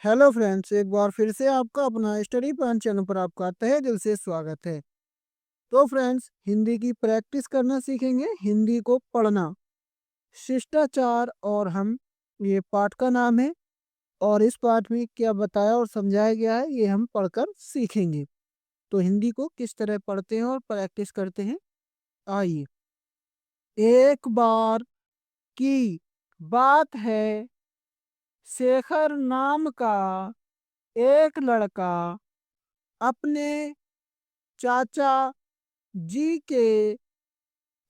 Hello friends, एक बार फिर से आपका अपना स्टडी प्लान चैनल पर आपका तहे दिल से स्वागत है। तो फ्रेंड्स, हिंदी की प्रैक्टिस करना सीखेंगे, हिंदी को पढ़ना। शिष्टाचार और हम, ये पाठ का नाम है। और इस पाठ में क्या बताया और समझाया गया है, ये हम पढ़कर सीखेंगे। तो हिंदी को किस तरह पढ़ते हैं और प्रैक्टिस करते हैं, आइए। एक बार की बात है, शेखर नाम का एक लड़का अपने चाचा जी के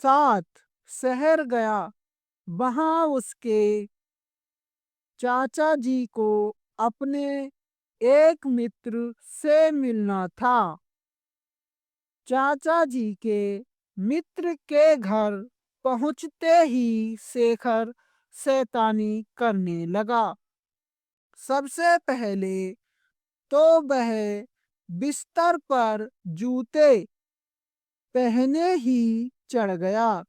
साथ शहर गया। वहां उसके चाचा जी को अपने एक मित्र से मिलना था। चाचा जी के मित्र के घर पहुंचते ही शेखर शैतानी करने लगा। सबसे पहले तो वह बिस्तर पर जूते पहने ही चढ़ गया।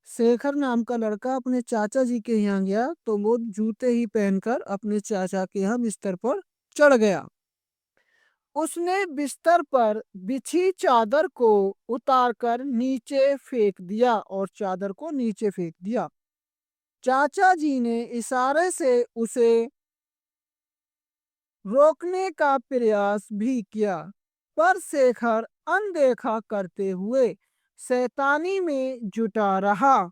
शेखर नाम का लड़का अपने चाचा जी के यहाँ गया तो वो जूते ही पहनकर अपने चाचा के यहाँ बिस्तर पर चढ़ गया। उसने बिस्तर पर बिछी चादर को उतारकर नीचे फेंक दिया और चादर को नीचे फेंक दिया। चाचा जी ने इशारे से उसे रोकने का प्रयास भी किया, पर शेखर अनदेखा करते हुए शैतानी में जुटा रहा।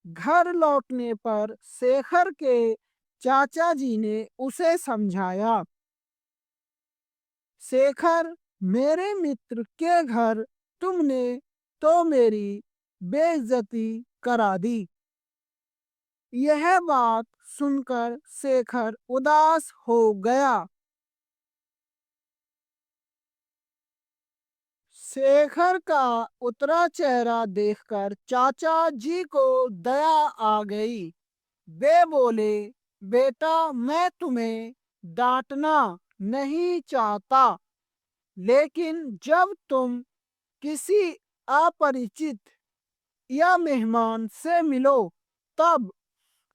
घर लौटने पर शेखर के चाचा जी ने उसे समझाया, शेखर, मेरे मित्र के घर तुमने तो मेरी बेइज्जती करा दी। यह बात सुनकर शेखर उदास हो गया। शेखर का उतरा चेहरा देखकर चाचा जी को दया आ गई। वे बोले, बेटा, मैं तुम्हें डांटना नहीं चाहता, लेकिन जब तुम किसी अपरिचित या मेहमान से मिलो तब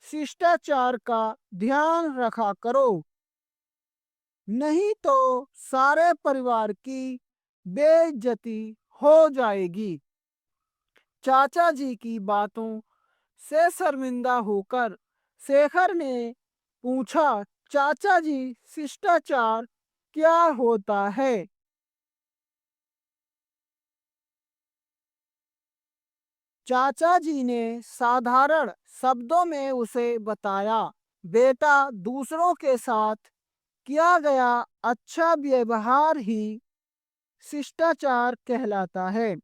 शिष्टाचार का ध्यान रखा करो, नहीं तो सारे परिवार की बेइज्जती हो जाएगी। चाचा जी की बातों से शर्मिंदा होकर शेखर ने पूछा, चाचा जी, शिष्टाचार क्या होता है? चाचा जी ने साधारण शब्दों में उसे बताया, बेटा, दूसरों के साथ किया गया अच्छा व्यवहार ही शिष्टाचार कहलाता है।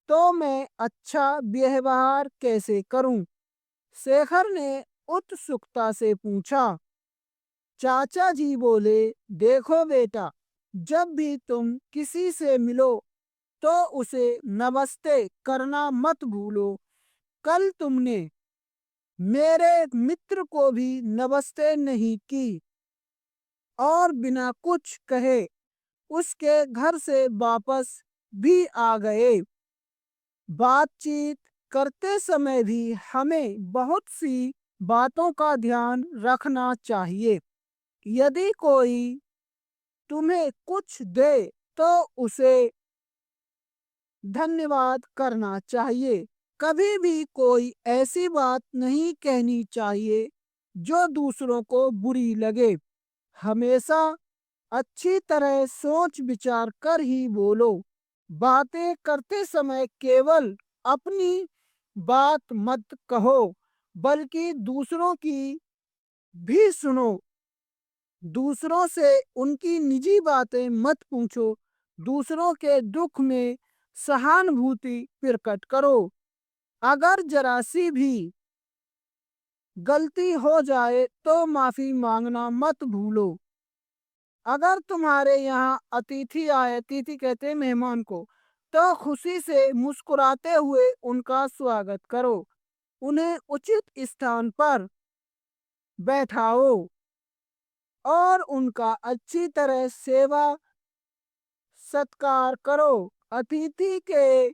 तो मैं अच्छा व्यवहार कैसे करूं? शेखर ने उत्सुकता से पूछा। चाचा जी बोले, देखो बेटा, जब भी तुम किसी से मिलो तो उसे नमस्ते करना मत भूलो। कल तुमने मेरे मित्र को भी नमस्ते नहीं की और बिना कुछ कहे उसके घर से वापस भी आ गए। बातचीत करते समय भी हमें बहुत सी बातों का ध्यान रखना चाहिए। यदि कोई तुम्हें कुछ दे तो उसे धन्यवाद करना चाहिए। कभी भी कोई ऐसी बात नहीं कहनी चाहिए जो दूसरों को बुरी लगे। हमेशा अच्छी तरह सोच विचार कर ही बोलो। बातें करते समय केवल अपनी बात मत कहो, बल्कि दूसरों की भी सुनो। दूसरों से उनकी निजी बातें मत पूछो। दूसरों के दुख में सहानुभूति प्रकट करो। अगर जरा सी भी गलती हो जाए तो माफी मांगना मत भूलो। अगर तुम्हारे यहाँ अतिथि आए, अतिथि कहते हैं मेहमान को, तो खुशी से मुस्कुराते हुए उनका स्वागत करो। उन्हें उचित स्थान पर बैठाओ और उनका अच्छी तरह सेवा सत्कार करो। अतिथि के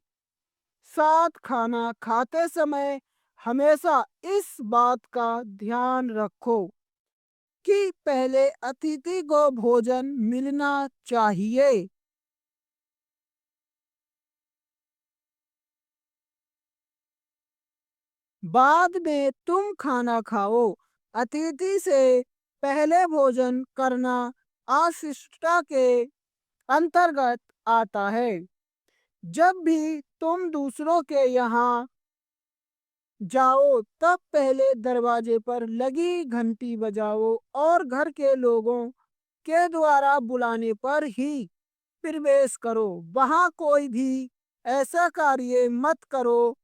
साथ खाना खाते समय हमेशा इस बात का ध्यान रखो, कि पहले अतिथि को भोजन मिलना चाहिए। बाद में तुम खाना खाओ। अतिथि से पहले भोजन करना अशिष्टता के अंतर्गत आता है। जब भी तुम दूसरों के यहाँ जाओ तब पहले दरवाजे पर लगी घंटी बजाओ और घर के लोगों के द्वारा बुलाने पर ही प्रवेश करो। वहाँ कोई भी ऐसा कार्य मत करो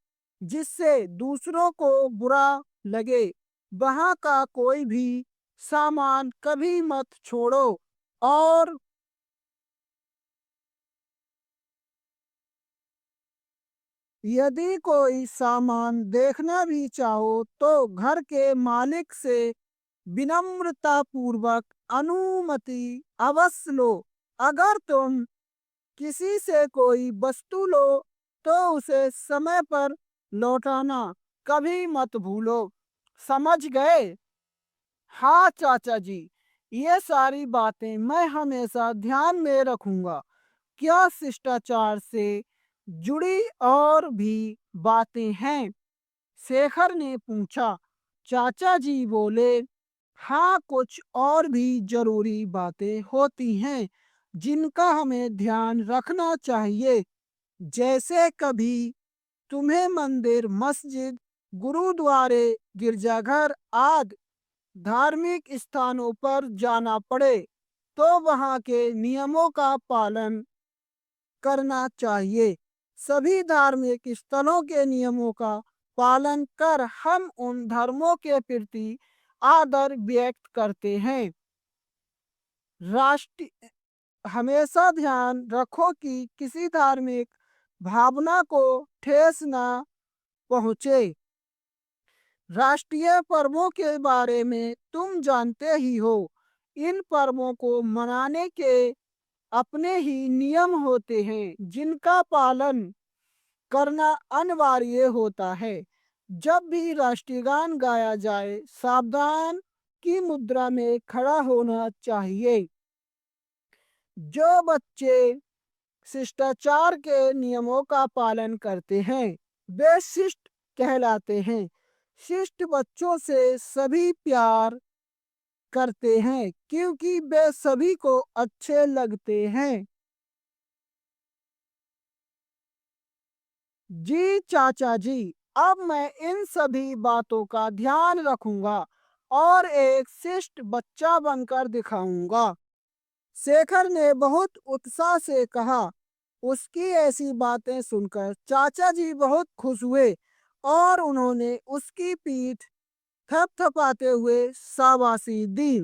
जिससे दूसरों को बुरा लगे। वहाँ का कोई भी सामान कभी मत छोड़ो और यदि कोई सामान देखना भी चाहो तो घर के मालिक से विनम्रता पूर्वक अनुमति अवश्य लो। अगर तुम किसी से कोई वस्तु लो तो उसे समय पर लौटाना कभी मत भूलो। समझ गए? हाँ चाचा जी, ये सारी बातें मैं हमेशा ध्यान में रखूंगा। क्या शिष्टाचार से जुड़ी और भी बातें हैं? शेखर ने पूछा। चाचा जी बोले, हाँ, कुछ और भी जरूरी बातें होती हैं जिनका हमें ध्यान रखना चाहिए। जैसे कभी तुम्हें मंदिर, मस्जिद, गुरुद्वारे, गिरजाघर आदि धार्मिक स्थानों पर जाना पड़े तो वहाँ के नियमों का पालन करना चाहिए। सभी धार्मिक स्थलों के नियमों का पालन कर हम उन धर्मों के प्रति आदर व्यक्त करते हैं। राष्ट्र हमेशा ध्यान रखो कि किसी धार्मिक भावना को ठेस न पहुँचे। राष्ट्रीय पर्वों के बारे में तुम जानते ही हो। इन पर्वों को मनाने के अपने ही नियम होते हैं जिनका पालन करना अनिवार्य होता है। जब भी राष्ट्रीय गान गाया जाए सावधान की मुद्रा में खड़ा होना चाहिए। जो बच्चे शिष्टाचार के नियमों का पालन करते हैं वे शिष्ट कहलाते हैं। शिष्ट बच्चों से सभी प्यार करते हैं क्योंकि वे सभी को अच्छे लगते हैं। जी चाचा जी, अब मैं इन सभी बातों का ध्यान रखूंगा और एक शिष्ट बच्चा बनकर दिखाऊंगा। शेखर ने बहुत उत्साह से कहा। उसकी ऐसी बातें सुनकर चाचा जी बहुत खुश हुए और उन्होंने उसकी पीठ थपथपाते हुए शाबाशी दी।